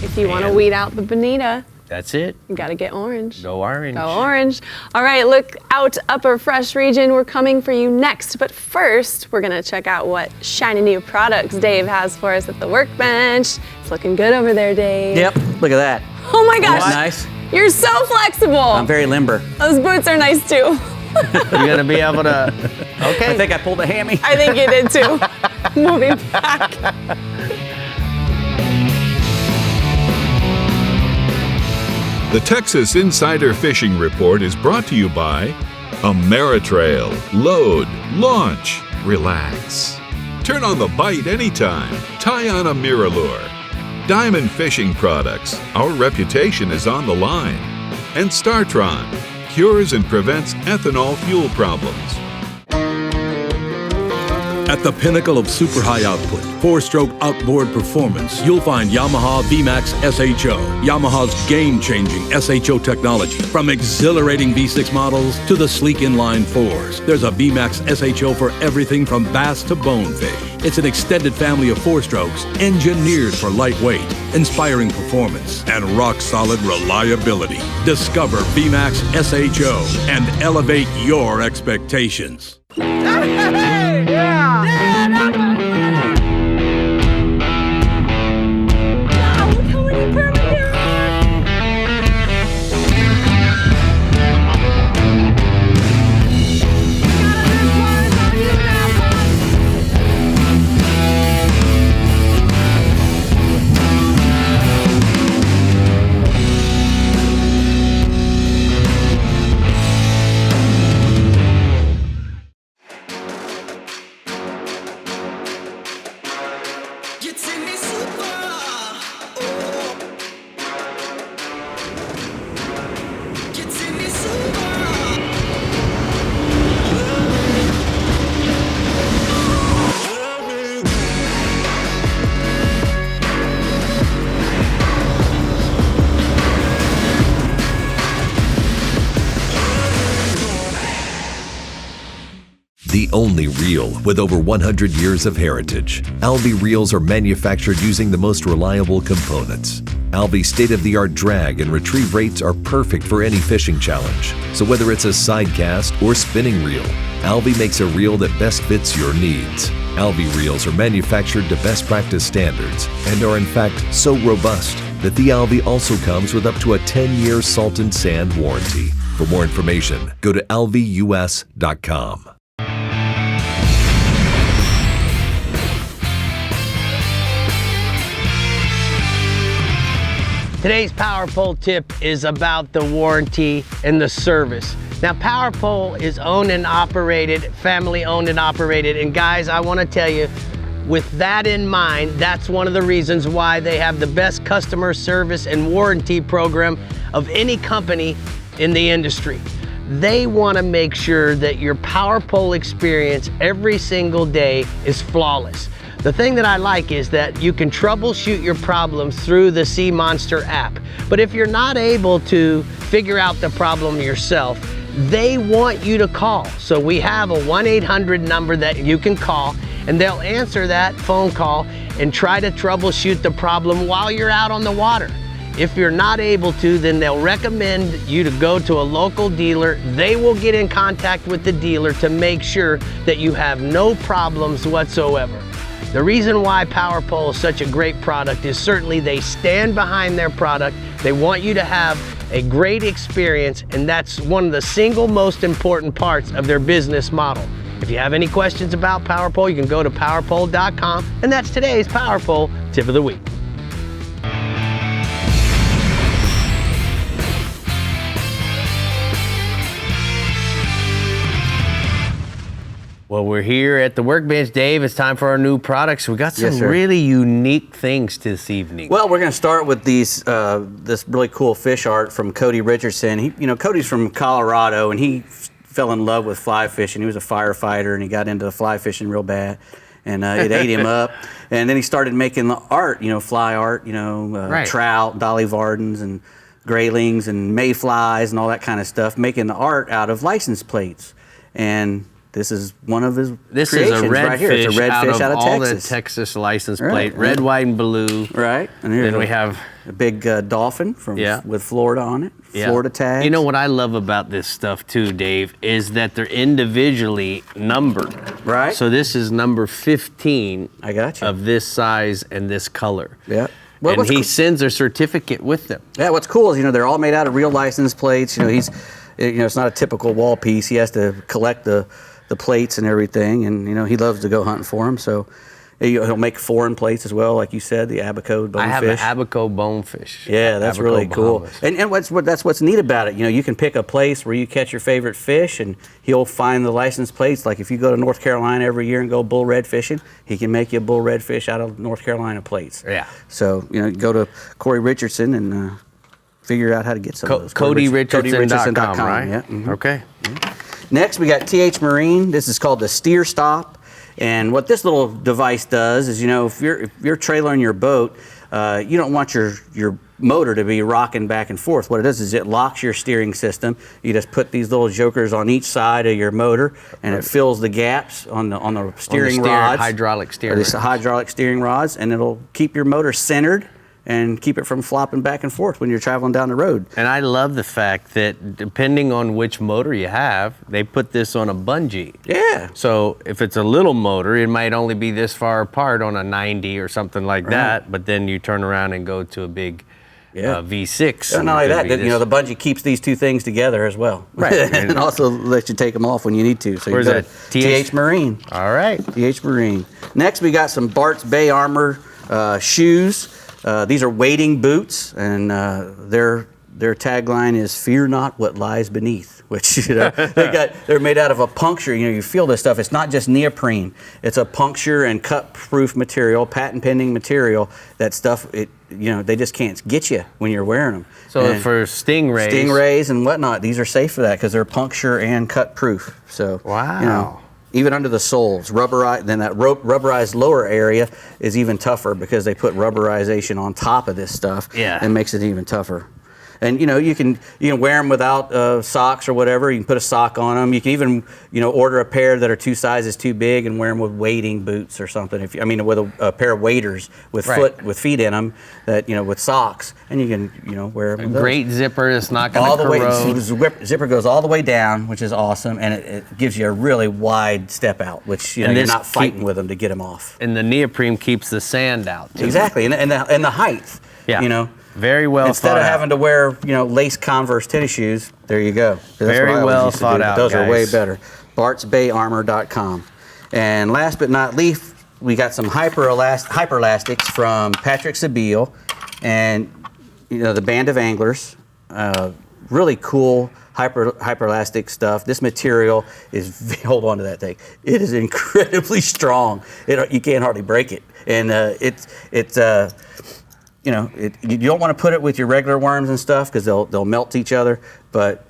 C: if you want to weed out the bonita,
A: that's it.
C: You got to get orange.
A: Go orange.
C: Go orange. All right, look out, Upper Fresh region. We're coming for you next. But first, we're going to check out what shiny new products Dave has for us at the workbench. It's looking good over there, Dave.
D: Yep, look at that.
C: Oh my gosh.
D: Nice.
C: You're so flexible.
D: I'm very limber.
C: Those boots are nice too.
A: You're going to be able to, okay.
D: I think I pulled a hammy.
C: I think you did too. Moving back.
B: The Texas Insider Fishing Report is brought to you by Ameritrail. Load, launch, relax. Turn on the bite anytime. Tie on a MirrOlure. Diamond Fishing Products. Our reputation is on the line. And StarTron. Cures and prevents ethanol fuel problems.
K: At the pinnacle of super high output, 4-stroke outboard performance, you'll find Yamaha VMAX SHO. Yamaha's game-changing SHO technology. From exhilarating V6 models to the sleek inline 4s, there's a VMAX SHO for everything from bass to bonefish. It's an extended family of 4-strokes engineered for lightweight, inspiring performance, and rock-solid reliability. Discover VMAX SHO and elevate your expectations.
O: The only reel with over 100 years of heritage. ALVEY reels are manufactured using the most reliable components. ALVEY state-of-the-art drag and retrieve rates are perfect for any fishing challenge. So whether it's a side cast or spinning reel, ALVEY makes a reel that best fits your needs. ALVEY reels are manufactured to best practice standards and are in fact so robust that the ALVEY also comes with up to a 10-year salt and sand warranty. For more information, go to alveus.com.
A: Today's Power Pole tip is about the warranty and the service. Now, Power Pole is owned and operated, family owned and operated, and guys, I want to tell you, with that in mind, that's one of the reasons why they have the best customer service and warranty program of any company in the industry. They want to make sure that your Power Pole experience every single day is flawless. The thing that I like is that you can troubleshoot your problems through the Sea Monster app. But if you're not able to figure out the problem yourself, they want you to call. So we have a 1-800 number that you can call, and they'll answer that phone call and try to troubleshoot the problem while you're out on the water. If you're not able to, then they'll recommend you to go to a local dealer. They will get in contact with the dealer to make sure that you have no problems whatsoever. The reason why Power Pole is such a great product is certainly they stand behind their product. They want you to have a great experience, and that's one of the single most important parts of their business model. If you have any questions about Power Pole, you can go to powerpole.com, and that's today's Power Pole tip of the week. Well, we're here at the workbench, Dave. It's time for our new products. We got some really unique things this evening.
D: Well, we're going to start with these this really cool fish art from Cody Richardson. Cody's from Colorado, and he fell in love with fly fishing. He was a firefighter, and he got into fly fishing real bad. and it ate him up. And then he started making the art, fly art, trout, Dolly Vardens, and graylings, and mayflies, and all that kind of stuff, making the art out of license plates. And this is one of his creations right here. It's a redfish out of
A: all
D: Texas.
A: The Texas license plate, red, white, and blue.
D: Right. And
A: then we have
D: a big dolphin with Florida on it, Florida tags.
A: You know what I love about this stuff too, Dave, is that they're individually numbered.
D: Right.
A: So this is number 15
D: I got you.
A: Of this size and this color.
D: Yeah.
A: Well, and he sends a certificate with them.
D: Yeah, what's cool is, they're all made out of real license plates. It's not a typical wall piece. He has to collect the plates and everything, and he loves to go hunting for them. So he'll make foreign plates as well, like you said, the abaco bonefish.
A: I have an abaco bonefish.
D: Yeah, that's
A: Abaco
D: really cool.
A: Bahamas.
D: And that's what's neat about it. You can pick a place where you catch your favorite fish, and he'll find the license plates. Like if you go to North Carolina every year and go bull red fishing, he can make you a bull red fish out of North Carolina plates.
A: Yeah.
D: So go to Corey Richardson and figure out how to get some of those.
A: CodyRichardson.com, right?
D: Yeah. Mm-hmm.
A: Okay.
D: Next, we got TH Marine. This is called the Steer Stop. And what this little device does is, if you're trailering your boat, you don't want your motor to be rocking back and forth. What it does is it locks your steering system. You just put these little jokers on each side of your motor, and it fills the gaps on the steering rods.
A: Hydraulic steering.
D: Hydraulic steering rods, and it'll keep your motor centered and keep it from flopping back and forth when you're traveling down the road.
A: And I love the fact that depending on which motor you have, they put this on a bungee.
D: Yeah.
A: So if it's a little motor, it might only be this far apart on a 90 or something like that, but then you turn around and go to a big V6.
D: And not only that, the bungee keeps these two things together as well.
A: Right.
D: And also lets you take them off when you need to. So
A: where's that?
D: TH Marine.
A: All right.
D: TH Marine. Next, we got some Bart's Bay Armor shoes. These are wading boots, and their tagline is "Fear not what lies beneath," which they're made out of a puncture. You feel this stuff. It's not just neoprene. It's a puncture and cut-proof material, patent-pending material. That stuff, they just can't get you when you're wearing them.
A: So for stingrays
D: and whatnot, these are safe for that because they're puncture and cut-proof. So
A: wow.
D: Even under the soles, rubberized. Then that rubberized lower area is even tougher because they put rubberization on top of this stuff.
A: Yeah.
D: And makes it even tougher. And you can wear them without socks or whatever. You can put a sock on them. You can even order a pair that are 2 sizes too big and wear them with wading boots or something. With a pair of waders with feet in them that with socks, and you can wear them.
A: A great zipper that's not going to corrode.
D: The zipper goes all the way down, which is awesome, and it gives you a really wide step out, which you're not fighting with them to get them off.
A: And the neoprene keeps the sand out too.
D: Exactly, and the height.
A: Yeah. Very well
D: Instead of having to wear, lace Converse tennis shoes, there you go.
A: Very well thought out,
D: those
A: guys.
D: are way better. BartsBayArmor.com. And last but not least, we got some hyperelastics from Patrick Sabile and, the Band of Anglers. Really cool hyperelastic stuff. This material is, hold on to that thing, it is incredibly strong. You can't hardly break it. And you don't want to put it with your regular worms and stuff because they'll melt each other, but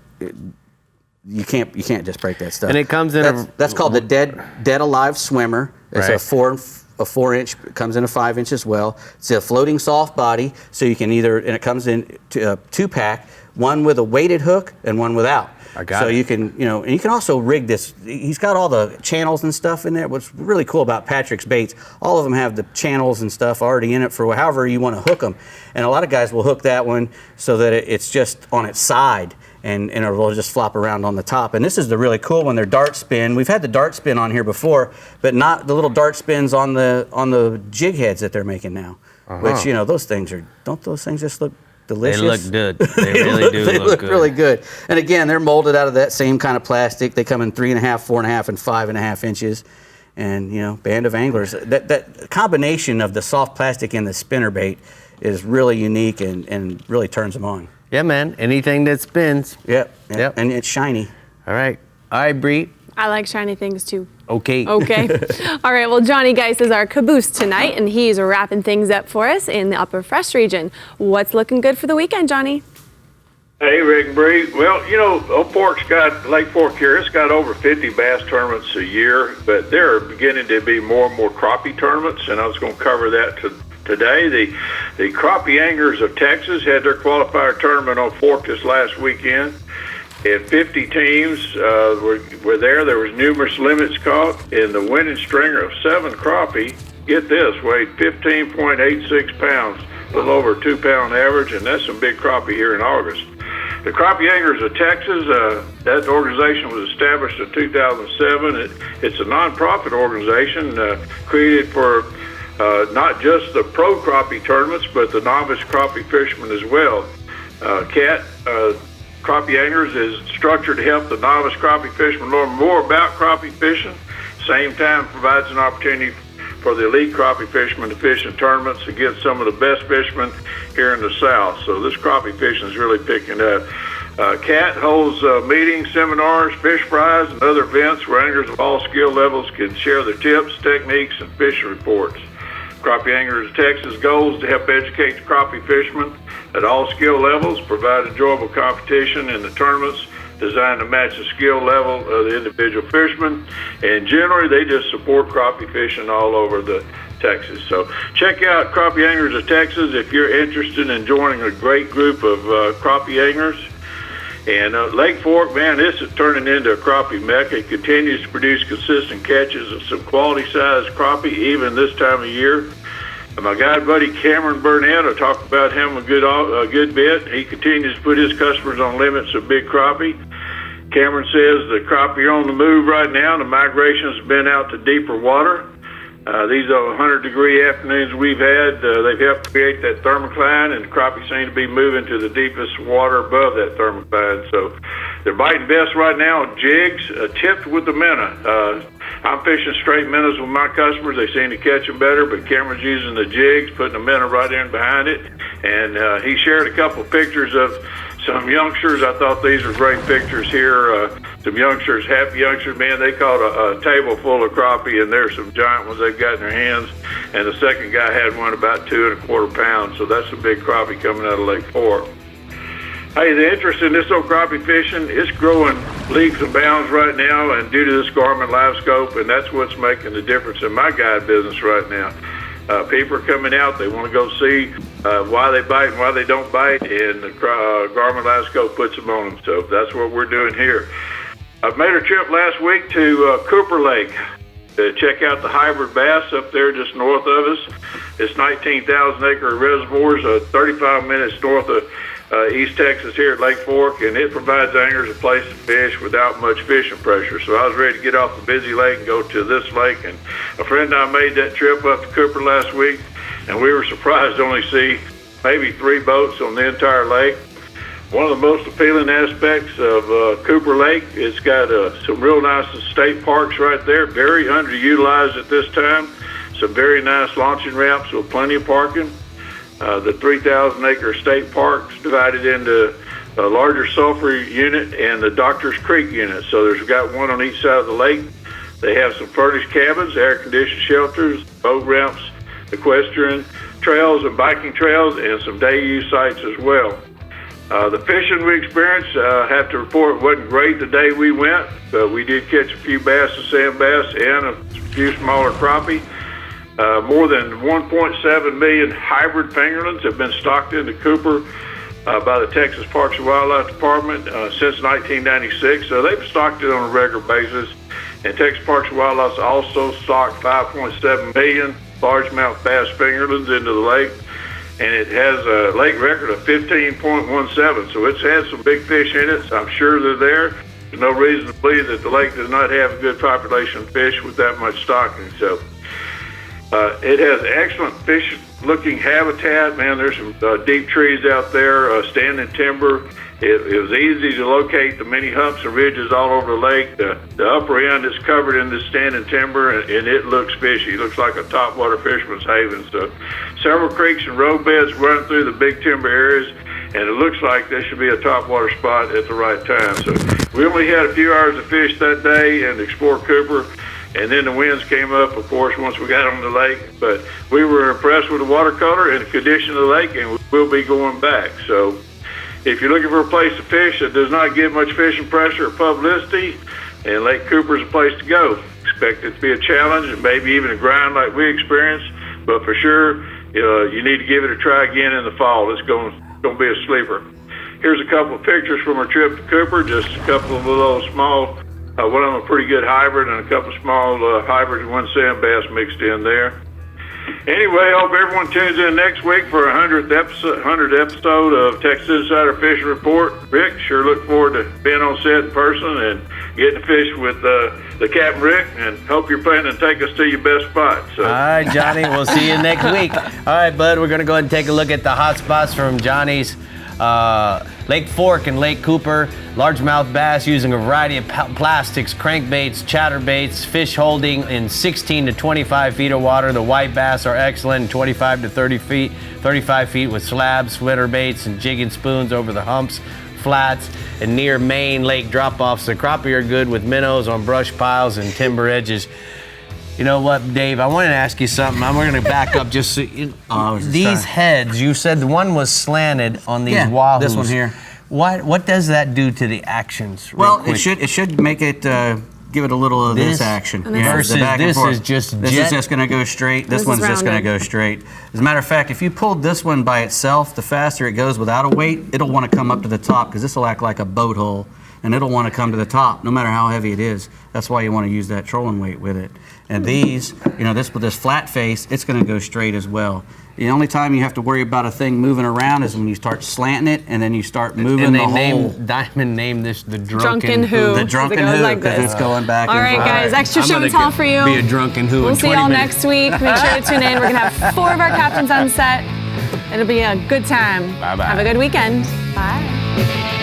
D: you can't just break that stuff.
A: And it comes in
D: that's called the Dead Alive Swimmer. It's a 4 inch, comes in a 5 inch as well. It's a floating soft body, so you can and it comes in 2-pack, one with a weighted hook and one without. You can, and you can also rig this. He's got all the channels and stuff in there. What's really cool about Patrick's baits, all of them have the channels and stuff already in it for however you want to hook them. And a lot of guys will hook that one so that it's just on its side and it'll just flop around on the top. And this is the really cool one, their dart spin. We've had the dart spin on here before, but not the little dart spins on the jig heads that they're making now. Which, those things don't those things just look delicious?
A: They look good. They really do.
D: They look
A: good.
D: really good. And again, they're molded out of that same kind of plastic. They come in 3.5, 4.5, and 5.5 inches. And Band of Anglers. That combination of the soft plastic and the spinnerbait is really unique and really turns them on.
A: Yeah, man. Anything that spins.
D: Yep. And it's shiny.
A: All right. All right, Brie.
C: I like shiny things too.
A: Okay.
C: All right, well, Johnny Geis is our caboose tonight, and he's wrapping things up for us in the Upper Fresh region. What's looking good for the weekend, Johnny?
J: Hey, Rick and Bree. Well, you know, Oak Fork's got, Lake Fork here, it's got over 50 bass tournaments a year, but there are beginning to be more and more crappie tournaments, and I was going to cover that today. The Crappie Anglers of Texas had their qualifier tournament on Fork this last weekend. And 50 teams were there. There was numerous limits caught, and the winning stringer of 7 crappie, get this, weighed 15.86 pounds, a little over a 2-pound average, and that's some big crappie here in August. The Crappie Anglers of Texas, that organization was established in 2007. It's a nonprofit organization created for not just the pro crappie tournaments, but the novice crappie fishermen as well. Capt, Crappie Anglers is structured to help the novice crappie fishermen learn more about crappie fishing. Same time provides an opportunity for the elite crappie fishermen to fish in tournaments against some of the best fishermen here in the South. So this crappie fishing is really picking up. Capt holds meetings, seminars, fish fries, and other events where anglers of all skill levels can share their tips, techniques, and fishing reports. Crappie Anglers of Texas goal is to help educate the crappie fishermen at all skill levels, provide enjoyable competition in the tournaments designed to match the skill level of the individual fishermen, and generally they just support crappie fishing all over the Texas. So check out Crappie Anglers of Texas if you're interested in joining a great group of crappie anglers. And Lake Fork, man, this is turning into a crappie mecca. It continues to produce consistent catches of some quality-sized crappie even this time of year. And my guide buddy Cameron Burnett, I talked about him a good bit. He continues to put his customers on limits of big crappie. Cameron says the crappie are on the move right now. The migration has been out to deeper water. These are 100-degree afternoons we've had. They've helped create that thermocline, and the crappie seem to be moving to the deepest water above that thermocline. So they're biting best right now on jigs, tipped with the minnow. I'm fishing straight minnows with my customers. They seem to catch them better, but Cameron's using the jigs, putting the minnow right in behind it. And he shared a couple of pictures of some youngsters. I thought these were great pictures here. Some youngsters, happy youngsters, man, they caught a table full of crappie, and there's some giant ones they've got in their hands. And the second guy had one about 2 1/4 pounds, so that's a big crappie coming out of Lake Fork. Hey, the interest in this old crappie fishing, it's growing leaps and bounds right now, and due to this GARMIN live scope, and that's what's making the difference in my guide business right now. People are coming out, they want to go see why they bite and why they don't bite, and the GARMIN live scope puts them on them. So that's what we're doing here. I made a trip last week to Cooper Lake to check out the hybrid bass up there just north of us. It's 19,000-acre reservoirs, 35 minutes north of East Texas here at Lake Fork, and it provides anglers a place to fish without much fishing pressure. So I was ready to get off the busy lake and go to this lake, and a friend and I made that trip up to Cooper last week, and we were surprised to only see maybe 3 boats on the entire lake. One of the most appealing aspects of Cooper Lake, it's got some real nice state parks right there, very underutilized at this time. Some very nice launching ramps with plenty of parking. The 3,000-acre state park's divided into a larger sulfur unit and the Doctor's Creek unit. So there's got one on each side of the lake. They have some furnished cabins, air-conditioned shelters, boat ramps, equestrian trails and biking trails, and some day-use sites as well. The fishing we experienced, I have to report, wasn't great the day we went, but we did catch a few bass and sand bass and a few smaller crappie. More than 1.7 million hybrid fingerlings have been stocked into Cooper by the Texas Parks and Wildlife Department since 1996. So they've stocked it on a regular basis. And Texas Parks and Wildlife also stocked 5.7 million largemouth bass fingerlings into the lake. And it has a lake record of 15.17. So it's had some big fish in it. So I'm sure they're there. There's no reason to believe that the lake does not have a good population of fish with that much stocking. So it has excellent fish-looking habitat. Man, there's some deep trees out there, standing timber. It was easy to locate the many humps and ridges all over the lake. The upper end is covered in this standing timber, and it looks fishy. It looks like a topwater fisherman's haven. So several creeks and road beds run through the big timber areas, and it looks like there should be a topwater spot at the right time. So we only had a few hours to fish that day and explore Cooper. And then the winds came up, of course, once we got on the lake. But we were impressed with the watercolor and the condition of the lake, and we'll be going back. So
F: If you're looking for a place to fish that does not give much fishing pressure or publicity, and Lake Cooper is a place to go. Expect it to be a challenge and maybe even a grind like we experienced, but for sure, you need to give it a try again in the fall. It's going to be a sleeper. Here's a couple of pictures from our trip to Cooper, just a couple of little small, one of them a pretty good hybrid and a couple of small hybrids and one sand bass mixed in there. Anyway, I hope everyone tunes in next week for a 100th episode of Texas Insider Fishing Report. Rick, sure look forward to being on set in person and getting to fish with the Captain Rick, and hope you're planning to take us to your best spot. So.
A: All right, Johnny, we'll see you next week. All right, bud, we're going to go ahead and take a look at the hot spots from Johnny's Lake Fork and Lake Cooper. Largemouth bass using a variety of plastics, crankbaits, chatterbaits, fish holding in 16 to 25 feet of water. The white bass are excellent, 25 to 35 feet with slabs, splitter baits, and jigging spoons over the humps, flats, and near main lake drop-offs. The crappie are good with minnows on brush piles and timber edges. You know what, Dave? I wanted to ask you something. I'm going to back up just so these heads. You said the one was slanted on these wahoos.
D: This one here.
A: What does that do to the actions?
D: Well, it should make it give it a little of this action.
A: Versus this is just
D: this is just going to go straight. This one's just going to go straight. As a matter of fact, if you pulled this one by itself, the faster it goes without a weight, it'll want to come up to the top because this will act like a boat hull, and it'll want to come to the top no matter how heavy it is. That's why you want to use that trolling weight with it. And these, this with this flat face, it's going to go straight as well. The only time you have to worry about a thing moving around is when you start slanting it and then you start moving the hole.
A: Diamond named this the drunken
C: who.
D: The drunken who, because it's going back
C: and forth. All right, guys, extra show and tell for you.
A: Be a drunken who.
C: We'll see y'all next week. Make sure to tune in. We're going to have 4 of our captains on set. It'll be a good time.
A: Bye-bye.
C: Have a good weekend. Bye.